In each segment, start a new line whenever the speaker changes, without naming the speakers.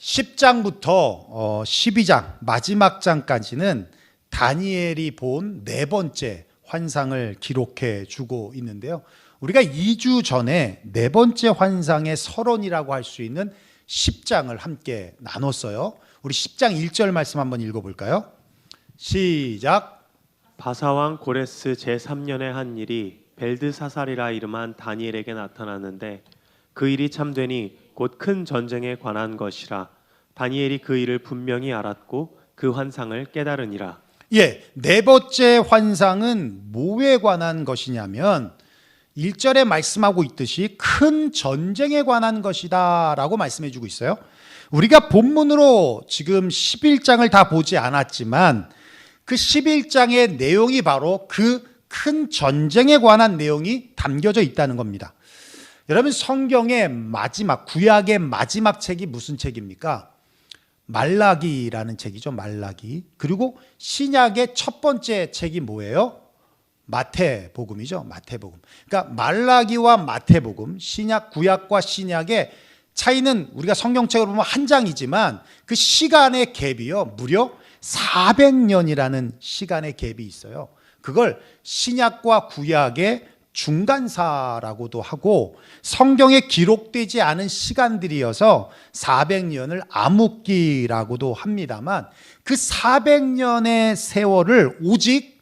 10장부터 12장 마지막 장까지는 다니엘이 본 네 번째 환상을 기록해 주고 있는데요. 우리가 2주 전에 네 번째 환상의 서론이라고 할 수 있는 10장을 함께 나눴어요. 우리 10장 1절 말씀 한번 읽어볼까요? 시작.
바사왕 고레스 제3년에 한 일이 벨드사살이라 이름한 다니엘에게 나타났는데 그 일이 참되니 곧 큰 전쟁에 관한 것이라. 다니엘이 그 일을 분명히 알았고 그 환상을 깨달으니라.
네 번째 환상은 뭐에 관한 것이냐면 1절에 말씀하고 있듯이 큰 전쟁에 관한 것이다 라고 말씀해 주고 있어요. 우리가 본문으로 지금 11장을 다 보지 않았지만 그 11장의 내용이 바로 그 큰 전쟁에 관한 내용이 담겨져 있다는 겁니다. 여러분, 성경의 마지막, 구약의 마지막 책이 무슨 책입니까? 말라기라는 책이죠. 말라기. 그리고 신약의 첫 번째 책이 뭐예요? 마태복음이죠. 마태복음. 그러니까 말라기와 마태복음, 신약, 구약과 신약의 차이는 우리가 성경책으로 보면 한 장이지만 그 시간의 갭이요, 무려 400년이라는 시간의 갭이 있어요. 그걸 신약과 구약의 중간사라고도 하고 성경에 기록되지 않은 시간들이어서 400년을 암흑기라고도 합니다만 그 400년의 세월을 오직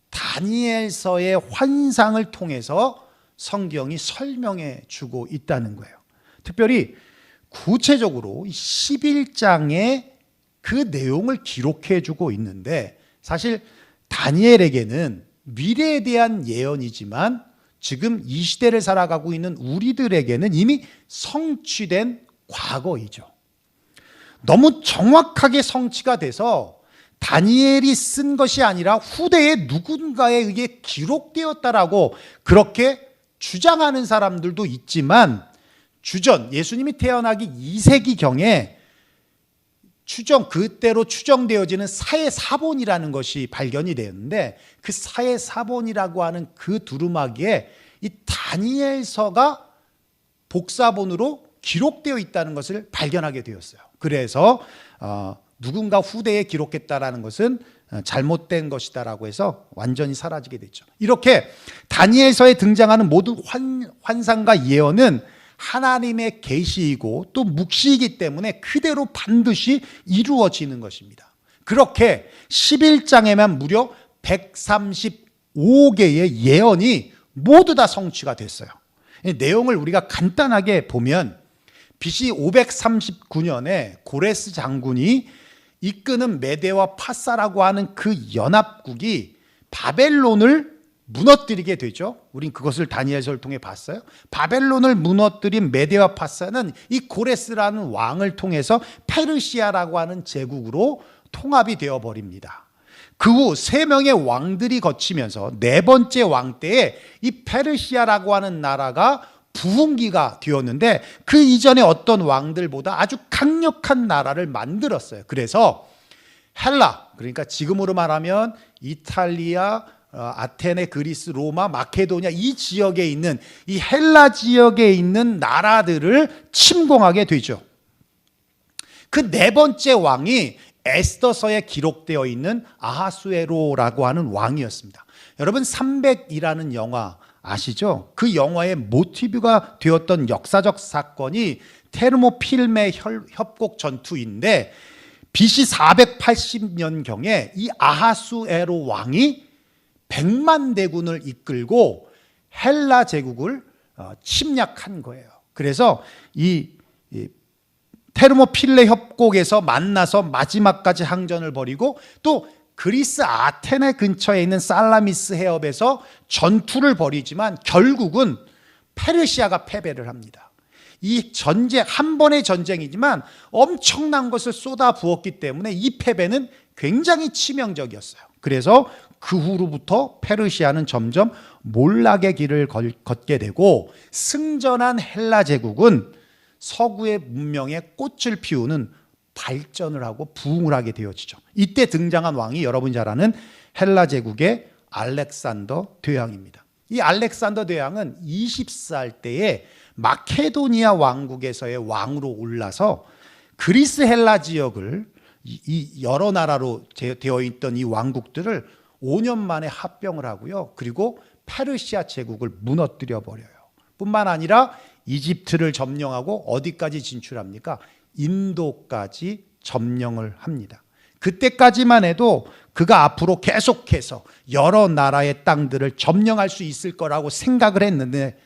다니엘서의 환상을 통해서 성경이 설명해 주고 있다는 거예요. 특별히 구체적으로 11장에 그 내용을 기록해 주고 있는데, 사실 다니엘에게는 미래에 대한 예언이지만 지금 이 시대를 살아가고 있는 우리들에게는 이미 성취된 과거이죠. 너무 정확하게 성취가 돼서 다니엘이 쓴 것이 아니라 후대의 누군가에 의해 기록되었다라고 그렇게 주장하는 사람들도 있지만, 주전 예수님이 태어나기 2세기경에 그때로 추정되어지는 사해사본이라는 것이 발견이 되었는데, 그 사해사본이라고 하는 그 두루마기에 이 다니엘서가 복사본으로 기록되어 있다는 것을 발견하게 되었어요. 그래서 누군가 후대에 기록했다라는 것은 잘못된 것이다라고 해서 완전히 사라지게 됐죠. 이렇게 다니엘서에 등장하는 모든 환상과 예언은 하나님의 계시이고 또 묵시이기 때문에 그대로 반드시 이루어지는 것입니다. 그렇게 11장에만 무려 135개의 예언이 모두 다 성취가 됐어요. 내용을 우리가 간단하게 보면 BC 539년에 고레스 장군이 이끄는 메대와 파사라고 하는 그 연합국이 바벨론을 무너뜨리게 되죠. 우린 그것을 다니엘서를 통해 봤어요. 바벨론을 무너뜨린 메대와 파사는 이 고레스라는 왕을 통해서 페르시아라고 하는 제국으로 통합이 되어 버립니다. 그 후 세 명의 왕들이 거치면서 네 번째 왕 때에 이 페르시아라고 하는 나라가 부흥기가 되었는데, 그 이전에 어떤 왕들보다 아주 강력한 나라를 만들었어요. 그래서 헬라, 그러니까 지금으로 말하면 이탈리아, 아테네, 그리스, 로마, 마케도니아, 이 지역에 있는 이 헬라 지역에 있는 나라들을 침공하게 되죠. 그 네 번째 왕이 에스더서에 기록되어 있는 아하수에로라고 하는 왕이었습니다. 여러분, 300이라는 영화 아시죠? 그 영화의 모티브가 되었던 역사적 사건이 테르모필메 협곡 전투인데, BC 480년경에 이 아하수에로 왕이 100만 대군을 이끌고 헬라 제국을 침략한 거예요. 그래서 이 테르모필레 협곡에서 만나서 마지막까지 항전을 벌이고, 또 그리스 아테네 근처에 있는 살라미스 해협에서 전투를 벌이지만 결국은 페르시아가 패배를 합니다. 이 전쟁, 한 번의 전쟁이지만 엄청난 것을 쏟아 부었기 때문에 이 패배는 굉장히 치명적이었어요. 그래서 그 후로부터 페르시아는 점점 몰락의 길을 걷게 되고, 승전한 헬라 제국은 서구의 문명에 꽃을 피우는 발전을 하고 부흥을 하게 되어지죠. 이때 등장한 왕이 여러분이 잘 아는 헬라 제국의 알렉산더 대왕입니다. 이 알렉산더 대왕은 20살 때에 마케도니아 왕국에서의 왕으로 올라서 그리스 헬라 지역을 이 여러 나라로 되어 있던 이 왕국들을 5년 만에 합병을 하고요. 그리고 페르시아 제국을 무너뜨려 버려요. 뿐만 아니라 이집트를 점령하고 어디까지 진출합니까? 인도까지 점령을 합니다. 그때까지만 해도 그가 앞으로 계속해서 여러 나라의 땅들을 점령할 수 있을 거라고 생각을 했는데,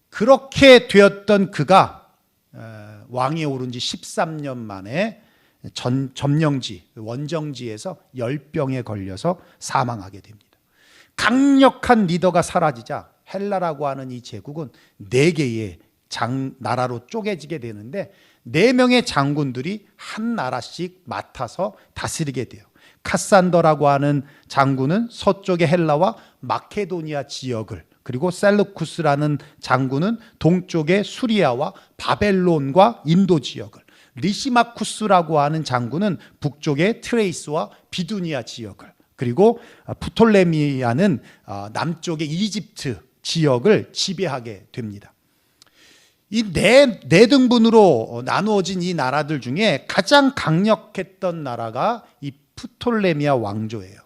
그렇게 되었던 그가 왕위에 오른 지 13년 만에 점령지, 원정지에서 열병에 걸려서 사망하게 됩니다. 강력한 리더가 사라지자 헬라라고 하는 이 제국은 4개의 나라로 쪼개지게 되는데, 4명의 장군들이 한 나라씩 맡아서 다스리게 돼요. 카산더라고 하는 장군은 서쪽의 헬라와 마케도니아 지역을, 그리고 셀루쿠스라는 장군은 동쪽의 수리아와 바벨론과 인도 지역을, 리시마쿠스라고 하는 장군은 북쪽의 트레이스와 비두니아 지역을, 그리고 프톨레미아는 남쪽의 이집트 지역을 지배하게 됩니다. 이 네 등분으로 나누어진 이 나라들 중에 가장 강력했던 나라가 이 프톨레미아 왕조예요.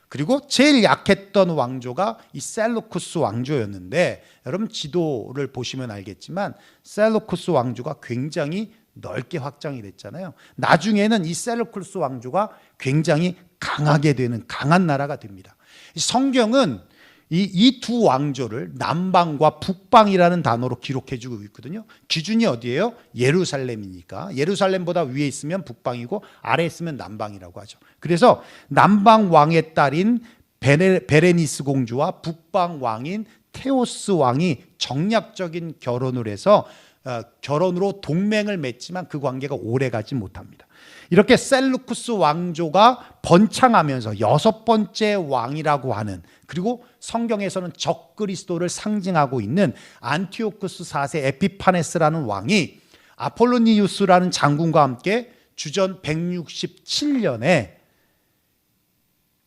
그리고 제일 약했던 왕조가 이 셀루쿠스 왕조였는데, 여러분 지도를 보시면 알겠지만 셀루쿠스 왕조가 굉장히 넓게 확장이 됐잖아요. 나중에는 이 셀루쿠스 왕조가 굉장히 강하게 되는 강한 나라가 됩니다. 성경은 이 두 왕조를 남방과 북방이라는 단어로 기록해주고 있거든요. 기준이 어디예요? 예루살렘이니까. 예루살렘보다 위에 있으면 북방이고 아래에 있으면 남방이라고 하죠. 그래서 남방 왕의 딸인 베레니스 공주와 북방 왕인 테오스 왕이 정략적인 결혼을 해서 결혼으로 동맹을 맺지만 그 관계가 오래가지 못합니다. 이렇게 셀루쿠스 왕조가 번창하면서 6번째 왕이라고 하는, 그리고 성경에서는 적그리스도를 상징하고 있는 안티오쿠스 4세 에피파네스라는 왕이 아폴로니우스라는 장군과 함께 주전 167년에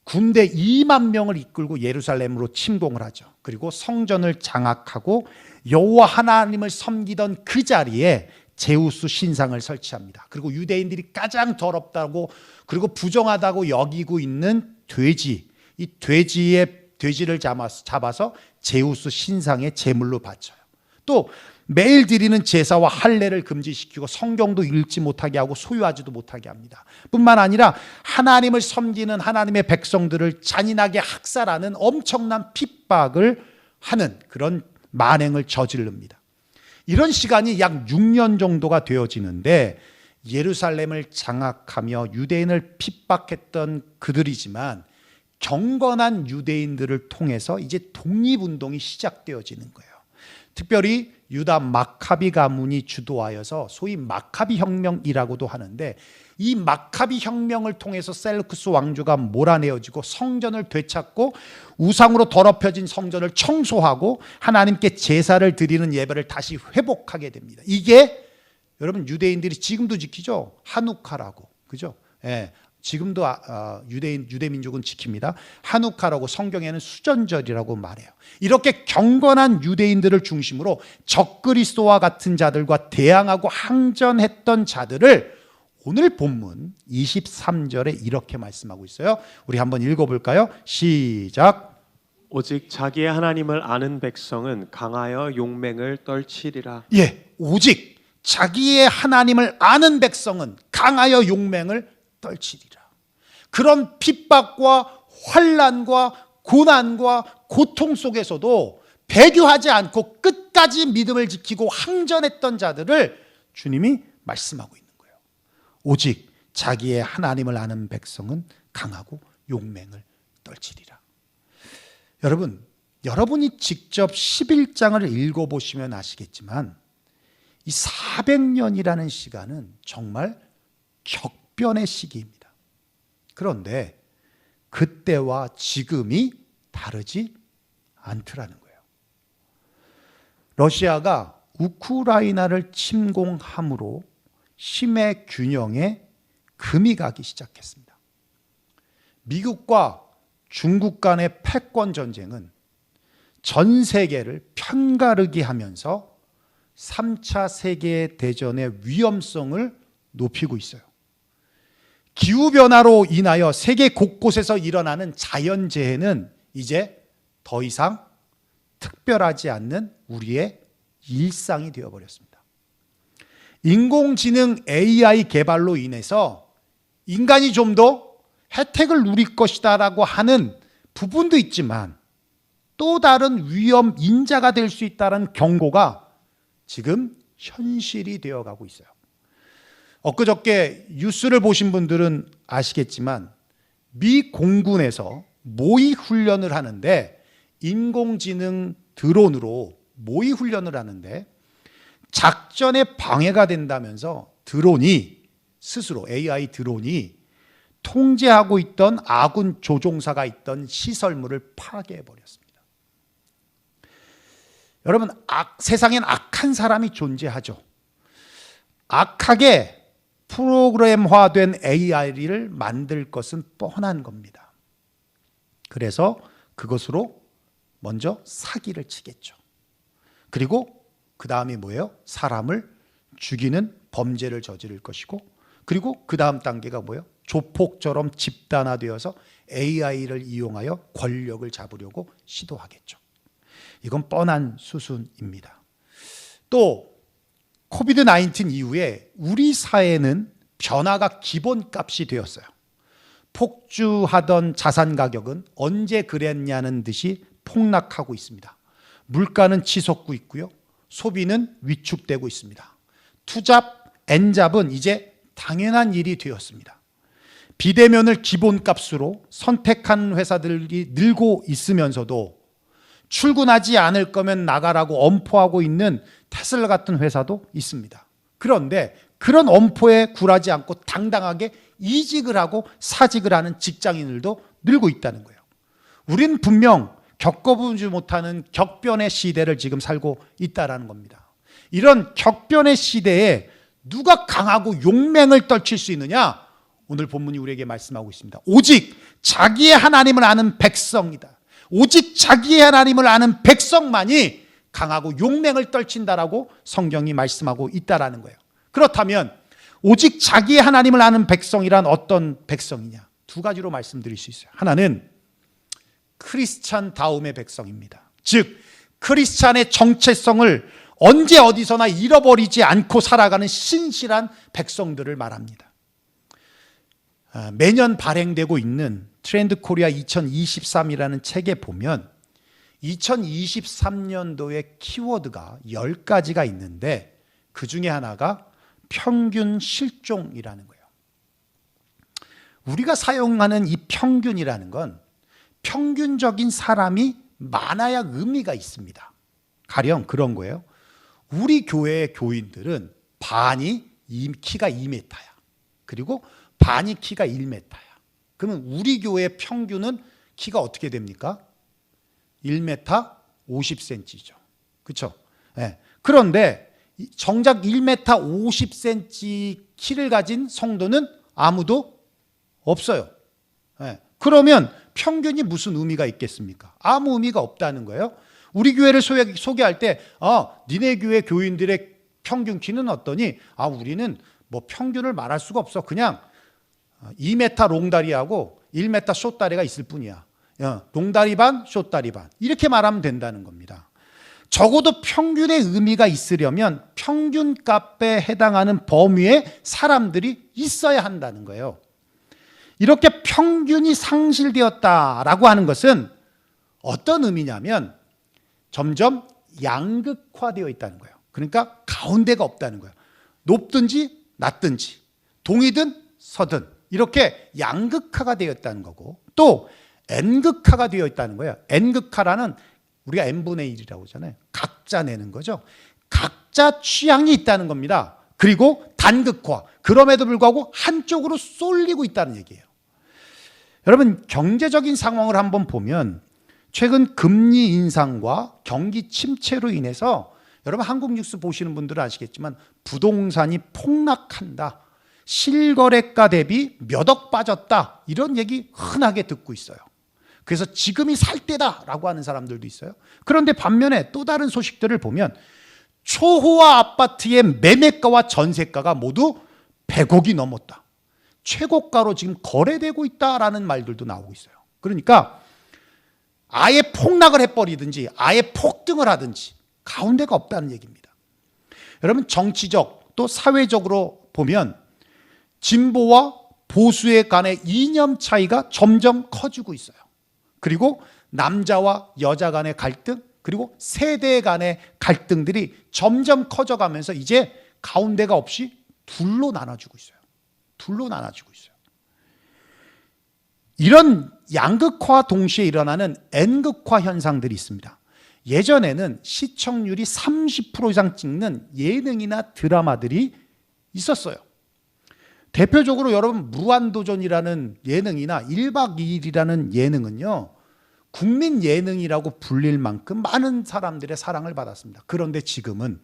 군대 2만 명을 이끌고 예루살렘으로 침공을 하죠. 그리고 성전을 장악하고 여호와 하나님을 섬기던 그 자리에 제우스 신상을 설치합니다. 그리고 유대인들이 가장 더럽다고 그리고 부정하다고 여기고 있는 돼지, 이 돼지를 잡아서 제우스 신상의 제물로 바쳐요. 또 매일 드리는 제사와 할례를 금지시키고 성경도 읽지 못하게 하고 소유하지도 못하게 합니다. 뿐만 아니라 하나님을 섬기는 하나님의 백성들을 잔인하게 학살하는 엄청난 핍박을 하는 그런 만행을 저지릅니다. 이런 시간이 약 6년 정도가 되어지는데, 예루살렘을 장악하며 유대인을 핍박했던 그들이지만 경건한 유대인들을 통해서 이제 독립운동이 시작되어지는 거예요. 특별히 유다 마카비 가문이 주도하여서 소위 마카비 혁명이라고도 하는데, 이 마카비 혁명을 통해서 셀루쿠스 왕조가 몰아내어지고 성전을 되찾고 우상으로 더럽혀진 성전을 청소하고 하나님께 제사를 드리는 예배를 다시 회복하게 됩니다. 이게 여러분 유대인들이 지금도 지키죠. 하누카라고, 그죠? 예. 지금도 유대민족은 지킵니다. 하누카라고, 성경에는 수전절이라고 말해요. 이렇게 경건한 유대인들을 중심으로 적그리스도와 같은 자들과 대항하고 항전했던 자들을 오늘 본문 23절에 이렇게 말씀하고 있어요. 우리 한번 읽어볼까요? 시작.
오직 자기의 하나님을 아는 백성은 강하여 용맹을 떨치리라.
예, 오직 자기의 하나님을 아는 백성은 강하여 용맹을 떨치리라. 그런 핍박과 환난과 고난과 고통 속에서도 배교하지 않고 끝까지 믿음을 지키고 항전했던 자들을 주님이 말씀하고 있는 거예요. 오직 자기의 하나님을 아는 백성은 강하고 용맹을 떨치리라. 여러분이 직접 11장을 읽어보시면 아시겠지만 이 400년이라는 시간은 정말 격변의 시기입니다. 그런데 그때와 지금이 다르지 않더라는 거예요. 러시아가 우크라이나를 침공함으로 힘의 균형에 금이 가기 시작했습니다. 미국과 중국 간의 패권 전쟁은 전 세계를 편가르기 하면서 3차 세계대전의 위험성을 높이고 있어요. 기후변화로 인하여 세계 곳곳에서 일어나는 자연재해는 이제 더 이상 특별하지 않는 우리의 일상이 되어버렸습니다. 인공지능 AI 개발로 인해서 인간이 좀 더 혜택을 누릴 것이다 라고 하는 부분도 있지만 또 다른 위험 인자가 될 수 있다는 경고가 지금 현실이 되어가고 있어요. 엊그저께 뉴스를 보신 분들은 아시겠지만 미 공군에서 모의 훈련을 하는데 인공지능 드론으로 모의 훈련을 하는데 작전에 방해가 된다면서 드론이 스스로 AI 드론이 통제하고 있던 아군 조종사가 있던 시설물을 파괴해버렸습니다. 여러분, 세상엔 악한 사람이 존재하죠. 악하게 프로그램화된 AI를 만들 것은 뻔한 겁니다. 그래서 그것으로 먼저 사기를 치겠죠. 그리고 그 다음이 뭐예요? 사람을 죽이는 범죄를 저지를 것이고, 그리고 그 다음 단계가 뭐예요? 조폭처럼 집단화되어서 AI를 이용하여 권력을 잡으려고 시도하겠죠. 이건 뻔한 수순입니다. 또 코비드 19 이후에 우리 사회는 변화가 기본값이 되었어요. 폭주하던 자산 가격은 언제 그랬냐는 듯이 폭락하고 있습니다. 물가는 치솟고 있고요. 소비는 위축되고 있습니다. 투잡, 엔잡은 이제 당연한 일이 되었습니다. 비대면을 기본값으로 선택한 회사들이 늘고 있으면서도 출근하지 않을 거면 나가라고 엄포하고 있는 테슬라 같은 회사도 있습니다. 그런데 그런 엄포에 굴하지 않고 당당하게 이직을 하고 사직을 하는 직장인들도 늘고 있다는 거예요. 우린 분명 겪어보지 못하는 격변의 시대를 지금 살고 있다는 겁니다. 이런 격변의 시대에 누가 강하고 용맹을 떨칠 수 있느냐? 오늘 본문이 우리에게 말씀하고 있습니다. 오직 자기의 하나님을 아는 백성이다. 오직 자기의 하나님을 아는 백성만이 강하고 용맹을 떨친다라고 성경이 말씀하고 있다라는 거예요. 그렇다면 오직 자기의 하나님을 아는 백성이란 어떤 백성이냐? 두 가지로 말씀드릴 수 있어요. 하나는 크리스찬 다움의 백성입니다. 즉 크리스찬의 정체성을 언제 어디서나 잃어버리지 않고 살아가는 신실한 백성들을 말합니다. 매년 발행되고 있는 트렌드 코리아 2023이라는 책에 보면 2023년도의 키워드가 10가지가 있는데 그 중에 하나가 평균 실종이라는 거예요. 우리가 사용하는 이 평균이라는 건 평균적인 사람이 많아야 의미가 있습니다. 가령 그런 거예요. 우리 교회의 교인들은 반이 키가 2m야. 그리고 반이 키가 1m야. 그러면 우리 교회의 평균은 키가 어떻게 됩니까? 1m 50cm죠. 그렇죠? 네. 그런데 정작 1m 50cm 키를 가진 성도는 아무도 없어요. 네. 그러면 평균이 무슨 의미가 있겠습니까? 아무 의미가 없다는 거예요. 우리 교회를 소개할 때 니네 교회 교인들의 평균 키는 어떠니? 우리는 뭐 평균을 말할 수가 없어. 그냥 2m 롱다리하고 1m 숏다리가 있을 뿐이야. 롱다리 반, 숏다리 반. 이렇게 말하면 된다는 겁니다. 적어도 평균의 의미가 있으려면 평균값에 해당하는 범위의 사람들이 있어야 한다는 거예요. 이렇게 평균이 상실되었다라고 하는 것은 어떤 의미냐면 점점 양극화되어 있다는 거예요. 그러니까 가운데가 없다는 거예요. 높든지 낮든지 동이든 서든 이렇게 양극화가 되어 있다는 거고, 또 N극화가 되어 있다는 거예요. N극화라는 우리가 N분의 1이라고 하잖아요. 각자 내는 거죠. 각자 취향이 있다는 겁니다. 그리고 단극화, 그럼에도 불구하고 한쪽으로 쏠리고 있다는 얘기예요. 여러분, 경제적인 상황을 한번 보면 최근 금리 인상과 경기 침체로 인해서 여러분 한국 뉴스 보시는 분들은 아시겠지만 부동산이 폭락한다. 실거래가 대비 몇 억 빠졌다. 이런 얘기 흔하게 듣고 있어요. 그래서 지금이 살 때다라고 하는 사람들도 있어요. 그런데 반면에 또 다른 소식들을 보면 초호화 아파트의 매매가와 전세가가 모두 100억이 넘었다. 최고가로 지금 거래되고 있다라는 말들도 나오고 있어요. 그러니까 아예 폭락을 해버리든지 아예 폭등을 하든지 가운데가 없다는 얘기입니다. 여러분, 정치적 또 사회적으로 보면 진보와 보수의 간의 이념 차이가 점점 커지고 있어요. 그리고 남자와 여자 간의 갈등, 그리고 세대 간의 갈등들이 점점 커져가면서 이제 가운데가 없이 둘로 나눠지고 있어요. 둘로 나눠지고 있어요. 이런 양극화와 동시에 일어나는 N극화 현상들이 있습니다. 예전에는 시청률이 30% 이상 찍는 예능이나 드라마들이 있었어요. 대표적으로 여러분, 무한도전이라는 예능이나 1박 2일이라는 예능은요, 국민 예능이라고 불릴 만큼 많은 사람들의 사랑을 받았습니다. 그런데 지금은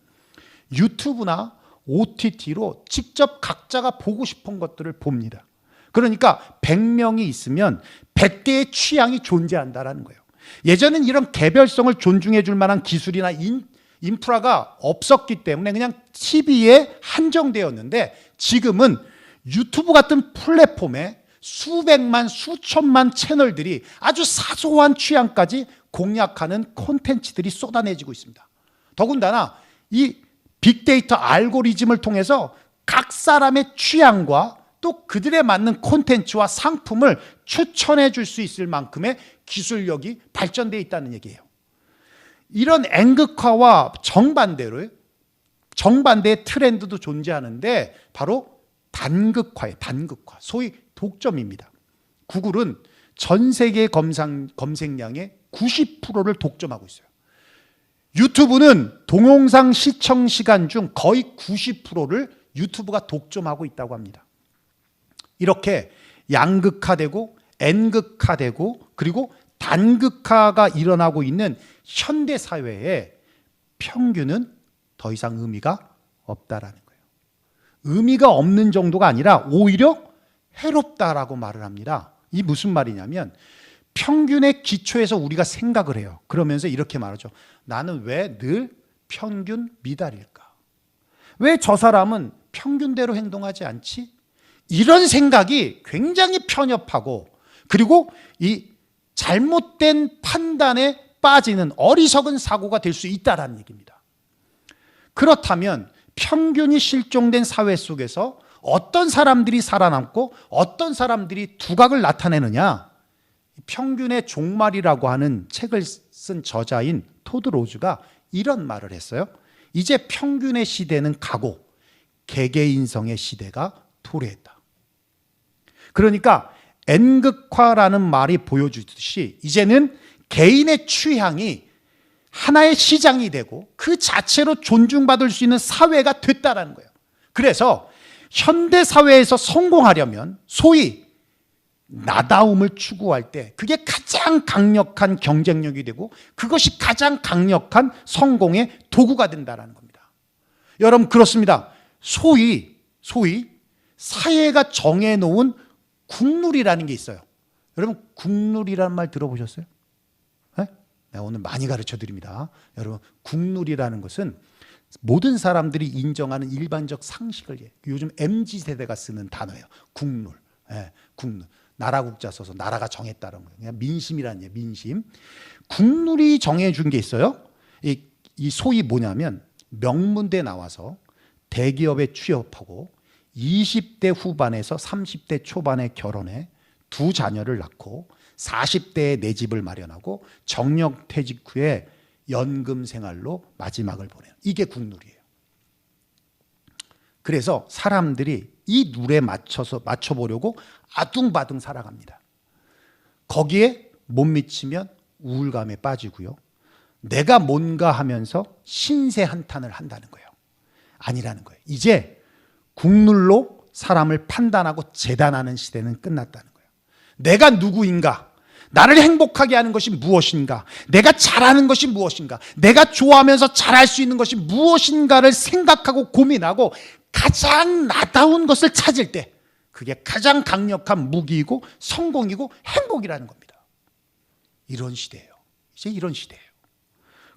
유튜브나 OTT로 직접 각자가 보고 싶은 것들을 봅니다. 그러니까 100명이 있으면 100개의 취향이 존재한다는 거예요. 예전엔 이런 개별성을 존중해 줄 만한 기술이나 인프라가 없었기 때문에 그냥 TV에 한정되었는데, 지금은 유튜브 같은 플랫폼에 수백만, 수천만 채널들이 아주 사소한 취향까지 공략하는 콘텐츠들이 쏟아내지고 있습니다. 더군다나 이 빅데이터 알고리즘을 통해서 각 사람의 취향과 또 그들에 맞는 콘텐츠와 상품을 추천해 줄 수 있을 만큼의 기술력이 발전되어 있다는 얘기예요. 이런 N극화와 정반대의 트렌드도 존재하는데 바로 단극화예요. 단극화. 소위 독점입니다. 구글은 전 세계 검색량의 90%를 독점하고 있어요. 유튜브는 동영상 시청 시간 중 거의 90%를 유튜브가 독점하고 있다고 합니다. 이렇게 양극화되고 N극화되고 그리고 단극화가 일어나고 있는 현대 사회에 평균은 더 이상 의미가 없다라는 거예요. 의미가 없는 정도가 아니라 오히려 해롭다라고 말을 합니다. 이 무슨 말이냐면 평균의 기초에서 우리가 생각을 해요. 그러면서 이렇게 말하죠. 나는 왜 늘 평균 미달일까? 왜 저 사람은 평균대로 행동하지 않지? 이런 생각이 굉장히 편협하고 그리고 이 잘못된 판단에 빠지는 어리석은 사고가 될 수 있다는 얘기입니다. 그렇다면 평균이 실종된 사회 속에서 어떤 사람들이 살아남고 어떤 사람들이 두각을 나타내느냐? 평균의 종말이라고 하는 책을 쓴 저자인 토드 로즈가 이런 말을 했어요. 이제 평균의 시대는 가고 개개인성의 시대가 도래했다. 그러니까 N극화라는 말이 보여주듯이 이제는 개인의 취향이 하나의 시장이 되고 그 자체로 존중받을 수 있는 사회가 됐다는 거예요. 그래서 현대 사회에서 성공하려면 소위 나다움을 추구할 때 그게 가장 강력한 경쟁력이 되고 그것이 가장 강력한 성공의 도구가 된다는 겁니다. 여러분, 그렇습니다. 소위 사회가 정해놓은 국룰이라는 게 있어요. 여러분, 국룰이라는 말 들어보셨어요? 네? 내가 오늘 많이 가르쳐 드립니다. 여러분, 국룰이라는 것은 모든 사람들이 인정하는 일반적 상식을 요즘 MZ세대가 쓰는 단어예요. 국룰. 네, 국룰. 나라 국자 써서 나라가 정했다는 거예요. 그냥 민심이라는 얘기예요. 민심. 국룰이 정해준 게 있어요. 이 소위 뭐냐면 명문대 나와서 대기업에 취업하고 20대 후반에서 30대 초반에 결혼해 두 자녀를 낳고 40대에 내 집을 마련하고 정년 퇴직 후에 연금 생활로 마지막을 보내요. 이게 국룰이에요. 그래서 사람들이 이 룰에 맞춰보려고 아둥바둥 살아갑니다. 거기에 못 미치면 우울감에 빠지고요. 내가 뭔가 하면서 신세 한탄을 한다는 거예요. 아니라는 거예요. 이제 국룰로 사람을 판단하고 재단하는 시대는 끝났다는 거예요. 내가 누구인가? 나를 행복하게 하는 것이 무엇인가? 내가 잘하는 것이 무엇인가? 내가 좋아하면서 잘할 수 있는 것이 무엇인가를 생각하고 고민하고 가장 나다운 것을 찾을 때 그게 가장 강력한 무기이고 성공이고 행복이라는 겁니다. 이런 시대예요. 이제 이런 시대예요.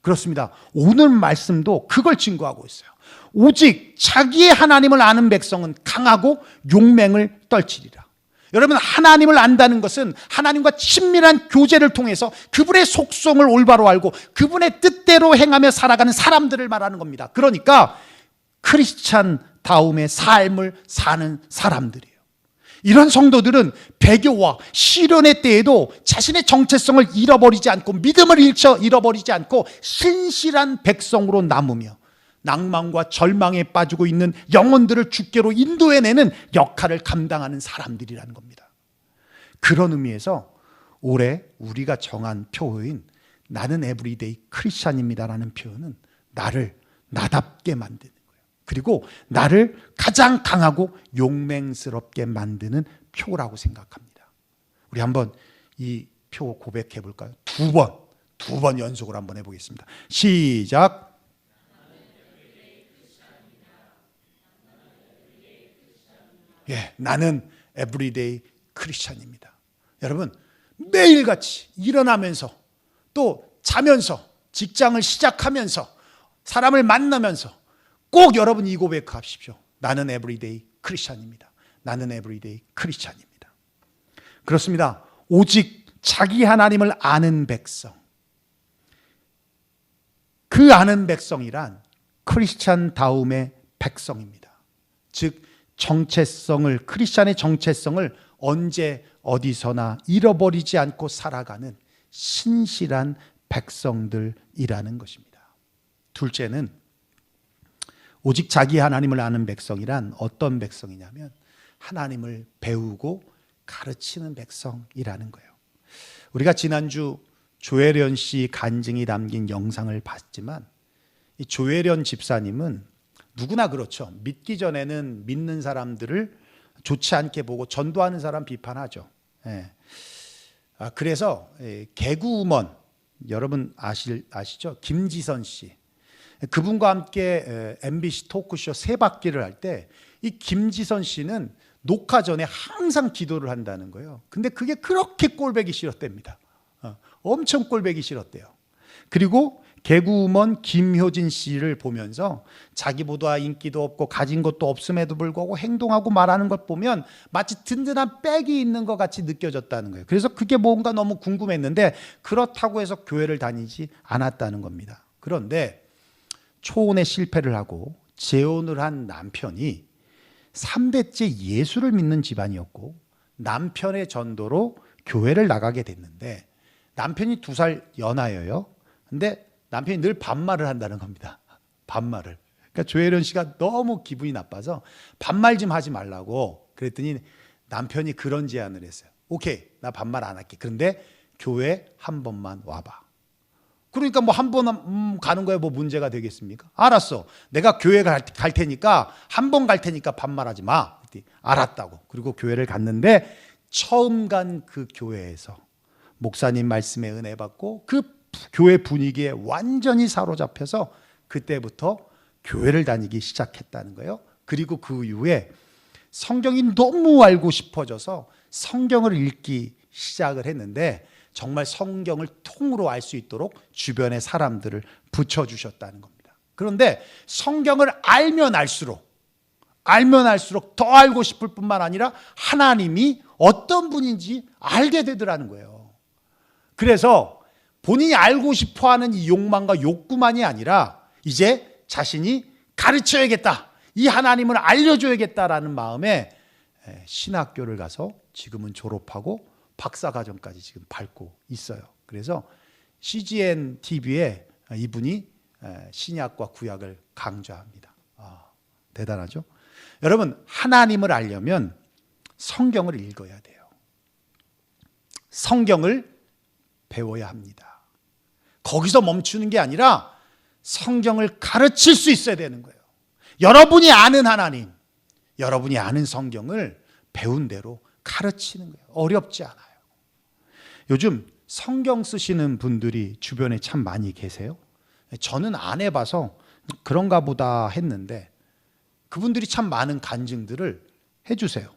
그렇습니다. 오늘 말씀도 그걸 증거하고 있어요. 오직 자기의 하나님을 아는 백성은 강하고 용맹을 떨치리라. 여러분, 하나님을 안다는 것은 하나님과 친밀한 교제를 통해서 그분의 속성을 올바로 알고 그분의 뜻대로 행하며 살아가는 사람들을 말하는 겁니다. 그러니까 크리스찬다움의 삶을 사는 사람들이에요. 이런 성도들은 배교와 시련의 때에도 자신의 정체성을 잃어버리지 않고 믿음을 잃어버리지 않고 신실한 백성으로 남으며 낭만과 절망에 빠지고 있는 영혼들을 주께로 인도해내는 역할을 감당하는 사람들이라는 겁니다. 그런 의미에서 올해 우리가 정한 표어인 나는 에브리데이 크리스찬입니다라는 표현은 나를 나답게 만드는 거예요. 그리고 나를 가장 강하고 용맹스럽게 만드는 표라고 생각합니다. 우리 한번 이 표 고백해 볼까요? 두 번 연속으로 한번 해보겠습니다. 시작. 나는 에브리데이 크리스찬입니다. 여러분, 매일같이 일어나면서 또 자면서 직장을 시작하면서 사람을 만나면서 꼭 여러분 이 고백하십시오. 나는 에브리데이 크리스찬입니다. 나는 에브리데이 크리스찬입니다. 그렇습니다. 오직 자기 하나님을 아는 백성, 그 아는 백성이란 크리스찬다움의 백성입니다. 즉 크리스찬의 정체성을 언제 어디서나 잃어버리지 않고 살아가는 신실한 백성들이라는 것입니다. 둘째는 오직 자기 하나님을 아는 백성이란 어떤 백성이냐면 하나님을 배우고 가르치는 백성이라는 거예요. 우리가 지난주 조혜련 씨 간증이 담긴 영상을 봤지만 이 조혜련 집사님은 누구나 그렇죠. 믿기 전에는 믿는 사람들을 좋지 않게 보고 전도하는 사람 비판하죠. 그래서 개그우먼 여러분 아시죠? 김지선 씨. 그분과 함께 MBC 토크쇼 세 바퀴를 할 때 이 김지선 씨는 녹화 전에 항상 기도를 한다는 거예요. 근데 그게 그렇게 꼴보기 싫었답니다. 엄청 꼴보기 싫었대요. 그리고 개그우먼 김효진 씨를 보면서 자기보다 인기도 없고 가진 것도 없음에도 불구하고 행동하고 말하는 것 보면 마치 든든한 백이 있는 것 같이 느껴졌다는 거예요. 그래서 그게 뭔가 너무 궁금했는데 그렇다고 해서 교회를 다니지 않았다는 겁니다. 그런데 초혼에 실패를 하고 재혼을 한 남편이 3대째 예수를 믿는 집안이었고 남편의 전도로 교회를 나가게 됐는데 남편이 2살 연하여요. 근데 남편이 늘 반말을 한다는 겁니다. 반말을. 그러니까 조혜련 씨가 너무 기분이 나빠서 반말 좀 하지 말라고 그랬더니 남편이 그런 제안을 했어요. 오케이, 나 반말 안 할게. 그런데 교회 한 번만 와봐. 그러니까 뭐 한 번 가는 거에 뭐 문제가 되겠습니까? 알았어. 내가 교회 갈 테니까 한 번 갈 테니까 반말하지 마. 알았다고. 그리고 교회를 갔는데 처음 간 그 교회에서 목사님 말씀에 은혜 받고 그 교회 분위기에 완전히 사로잡혀서 그때부터 교회를 다니기 시작했다는 거예요. 그리고 그 이후에 성경이 너무 알고 싶어져서 성경을 읽기 시작을 했는데 정말 성경을 통으로 알 수 있도록 주변의 사람들을 붙여주셨다는 겁니다. 그런데 성경을 알면 알수록 더 알고 싶을 뿐만 아니라 하나님이 어떤 분인지 알게 되더라는 거예요. 그래서 본인이 알고 싶어하는 이 욕망과 욕구만이 아니라 이제 자신이 가르쳐야겠다, 이 하나님을 알려줘야겠다라는 마음에 신학교를 가서 지금은 졸업하고 박사과정까지 지금 밟고 있어요. 그래서 CGN TV에 이분이 신약과 구약을 강좌합니다. 대단하죠? 여러분, 하나님을 알려면 성경을 읽어야 돼요. 성경을 배워야 합니다. 거기서 멈추는 게 아니라 성경을 가르칠 수 있어야 되는 거예요. 여러분이 아는 하나님, 여러분이 아는 성경을 배운 대로 가르치는 거예요. 어렵지 않아요. 요즘 성경 쓰시는 분들이 주변에 참 많이 계세요. 저는 안 해봐서 그런가 보다 했는데 그분들이 참 많은 간증들을 해주세요.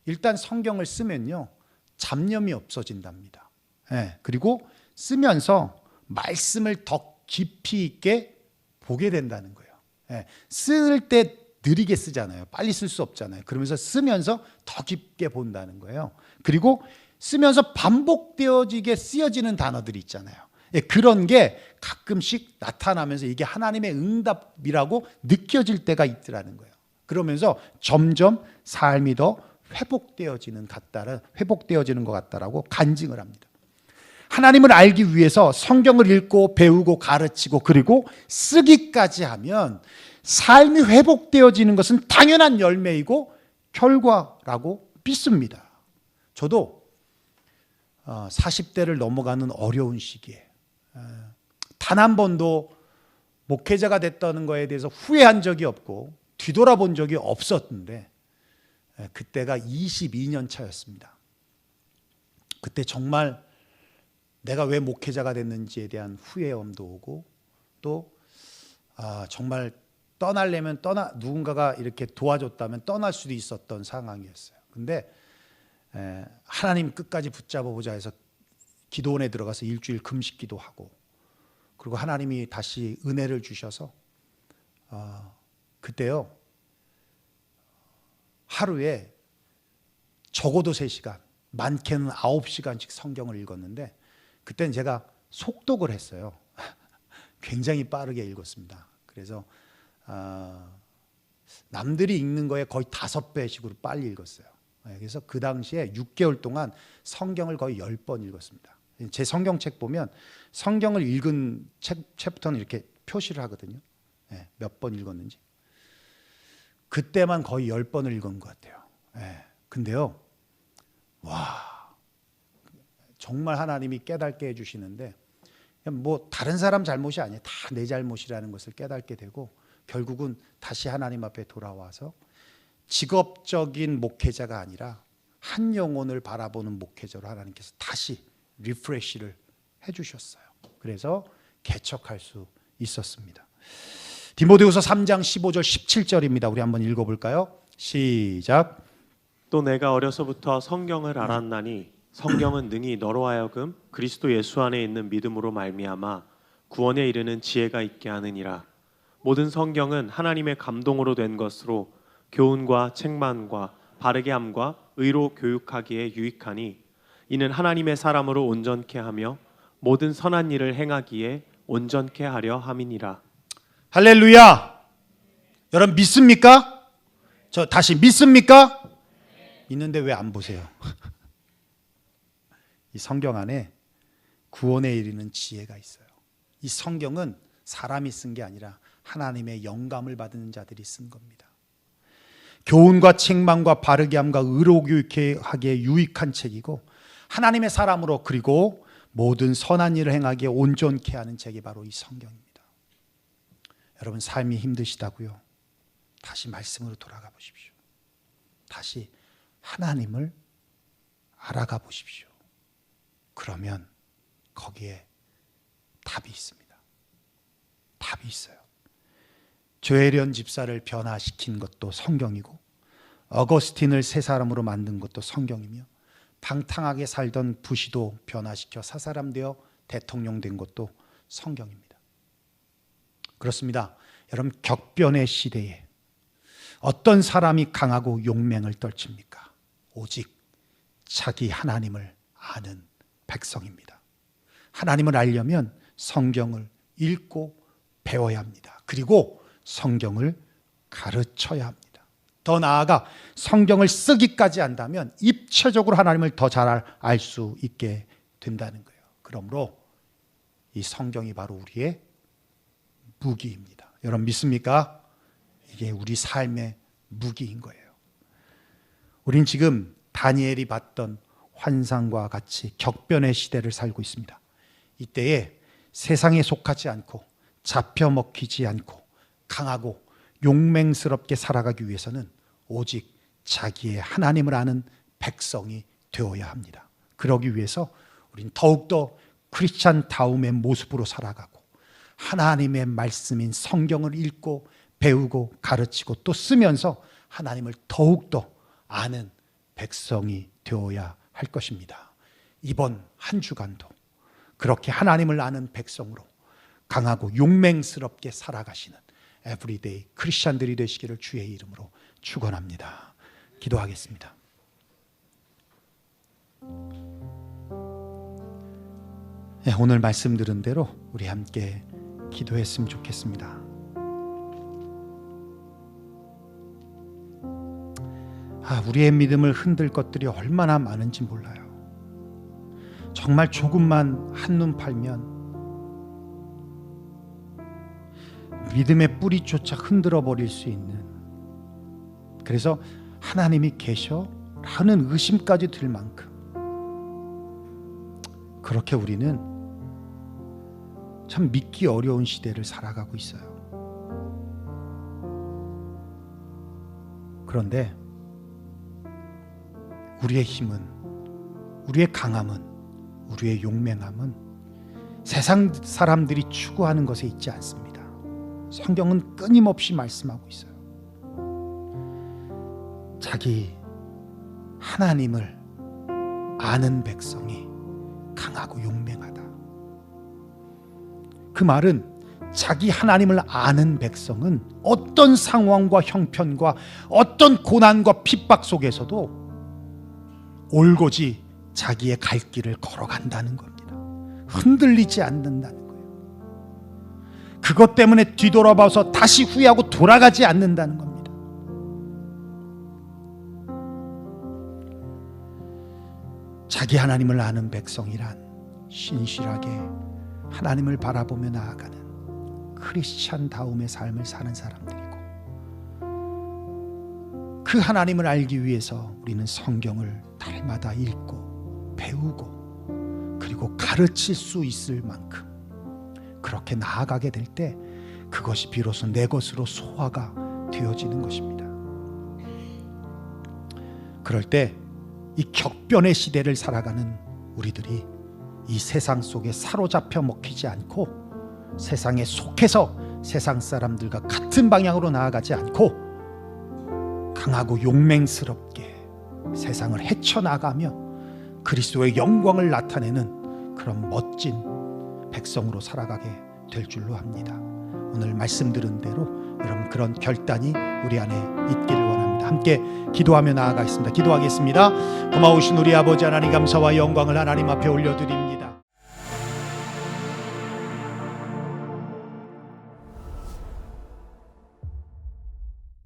일단 성경을 쓰면요, 잡념이 없어진답니다. 그리고 쓰면서 말씀을 더 깊이 있게 보게 된다는 거예요. 쓸 때 느리게 쓰잖아요. 빨리 쓸 수 없잖아요. 그러면서 쓰면서 더 깊게 본다는 거예요. 그리고 쓰면서 반복되어지게 쓰여지는 단어들이 있잖아요. 그런 게 가끔씩 나타나면서 이게 하나님의 응답이라고 느껴질 때가 있더라는 거예요. 그러면서 점점 삶이 더 회복되어지는 것 같다라고 간증을 합니다. 하나님을 알기 위해서 성경을 읽고 배우고 가르치고 그리고 쓰기까지 하면 삶이 회복되어지는 것은 당연한 열매이고 결과라고 믿습니다. 저도 40대를 넘어가는 어려운 시기에 단 한 번도 목회자가 됐다는 거에 대해서 후회한 적이 없고 뒤돌아본 적이 없었는데 그때가 22년 차였습니다. 그때 정말 내가 왜 목회자가 됐는지에 대한 후회함도 오고 또 정말 떠나려면 누군가가 이렇게 도와줬다면 떠날 수도 있었던 상황이었어요. 근데 하나님 끝까지 붙잡아 보자 해서 기도원에 들어가서 일주일 금식기도 하고 그리고 하나님이 다시 은혜를 주셔서 그때요 하루에 적어도 3시간 많게는 9시간씩 성경을 읽었는데 그때는 제가 속독을 했어요. 굉장히 빠르게 읽었습니다. 그래서 남들이 읽는 거에 거의 5배씩으로 빨리 읽었어요. 그래서 그 당시에 6개월 동안 성경을 거의 10번 읽었습니다. 제 성경책 보면 성경을 읽은 챕터는 이렇게 표시를 하거든요. 몇 번 읽었는지. 그때만 거의 10번을 읽은 것 같아요. 근데요, 와, 정말 하나님이 깨닫게 해주시는데, 뭐 다른 사람 잘못이 아니에요. 다 내 잘못이라는 것을 깨닫게 되고, 결국은 다시 하나님 앞에 돌아와서 직업적인 목회자가 아니라 한 영혼을 바라보는 목회자로 하나님께서 다시 리프레시를 해주셨어요. 그래서 개척할 수 있었습니다. 디모데후서 3장 15절 17절입니다. 우리 한번 읽어볼까요? 시작.
또 내가 어려서부터 성경을 알았나니 성경은 능히 너로 하여금 그리스도 예수 안에 있는 믿음으로 말미암아 구원에 이르는 지혜가 있게 하느니라. 모든 성경은 하나님의 감동으로 된 것으로 교훈과 책망과 바르게 함과 의로 교육하기에 유익하니 이는 하나님의 사람으로 온전케 하며 모든 선한 일을 행하기에 온전케 하려 함이니라.
할렐루야. 여러분 믿습니까? 저 다시 믿습니까? 있는데 왜 안 보세요? 이 성경 안에 구원에 이르는 지혜가 있어요. 이 성경은 사람이 쓴 게 아니라 하나님의 영감을 받은 자들이 쓴 겁니다. 교훈과 책망과 바르게 함과 의로 교육하기에 유익한 책이고 하나님의 사람으로 그리고 모든 선한 일을 행하기에 온전케 하는 책이 바로 이 성경입니다. 여러분 삶이 힘드시다고요? 다시 말씀으로 돌아가 보십시오. 다시 하나님을 알아가 보십시오. 그러면 거기에 답이 있습니다. 답이 있어요. 조혜련 집사를 변화시킨 것도 성경이고 어거스틴을 새 사람으로 만든 것도 성경이며 방탕하게 살던 부시도 변화시켜 사사람 되어 대통령 된 것도 성경입니다. 그렇습니다. 여러분 격변의 시대에 어떤 사람이 강하고 용맹을 떨칩니까? 오직 자기 하나님을 아는 백성입니다. 하나님을 알려면 성경을 읽고 배워야 합니다. 그리고 성경을 가르쳐야 합니다. 더 나아가 성경을 쓰기까지 한다면 입체적으로 하나님을 더 잘 알 수 있게 된다는 거예요. 그러므로 이 성경이 바로 우리의 무기입니다. 여러분 믿습니까? 이게 우리 삶의 무기인 거예요. 우린 지금 다니엘이 봤던 환상과 같이 격변의 시대를 살고 있습니다. 이때에 세상에 속하지 않고 잡혀 먹히지 않고 강하고 용맹스럽게 살아가기 위해서는 오직 자기의 하나님을 아는 백성이 되어야 합니다. 그러기 위해서 우린 더욱더 크리스찬다움의 모습으로 살아가고 하나님의 말씀인 성경을 읽고 배우고 가르치고 또 쓰면서 하나님을 더욱더 아는 백성이 되어야 할 것입니다. 이번 한 주간도 그렇게 하나님을 아는 백성으로 강하고 용맹스럽게 살아가시는 에브리데이 크리스찬들이 되시기를 주의 이름으로 축원합니다. 기도하겠습니다. 네, 오늘 말씀 들은 대로 우리 함께 기도했으면 좋겠습니다. 우리의 믿음을 흔들 것들이 얼마나 많은지 몰라요. 정말 조금만 한눈 팔면 믿음의 뿌리조차 흔들어 버릴 수 있는, 그래서 하나님이 계셔? 라는 의심까지 들 만큼 그렇게 우리는 참 믿기 어려운 시대를 살아가고 있어요. 그런데 우리의 힘은, 우리의 강함은, 우리의 용맹함은 세상 사람들이 추구하는 것에 있지 않습니다. 성경은 끊임없이 말씀하고 있어요. 자기 하나님을 아는 백성이 강하고 용맹하다. 그 말은 자기 하나님을 아는 백성은 어떤 상황과 형편과 어떤 고난과 핍박 속에서도 올곧이 자기의 갈 길을 걸어간다는 겁니다. 흔들리지 않는다는 거예요. 그것 때문에 뒤돌아봐서 다시 후회하고 돌아가지 않는다는 겁니다. 자기 하나님을 아는 백성이란 신실하게 하나님을 바라보며 나아가는 크리스찬다움의 삶을 사는 사람들이고, 그 하나님을 알기 위해서 우리는 성경을 달마다 읽고 배우고 그리고 가르칠 수 있을 만큼 그렇게 나아가게 될 때 그것이 비로소 내 것으로 소화가 되어지는 것입니다. 그럴 때 이 격변의 시대를 살아가는 우리들이 이 세상 속에 사로잡혀 먹히지 않고 세상에 속해서 세상 사람들과 같은 방향으로 나아가지 않고 강하고 용맹스럽게 세상을 헤쳐나가며 그리스도의 영광을 나타내는 그런 멋진 백성으로 살아가게 될 줄로 압니다. 오늘 말씀 들은 대로 여러분 그런 결단이 우리 안에 있기를 원합니다. 함께 기도하며 나아가겠습니다. 기도하겠습니다. 고마우신 우리 아버지 하나님, 감사와 영광을 하나님 앞에 올려드립니다.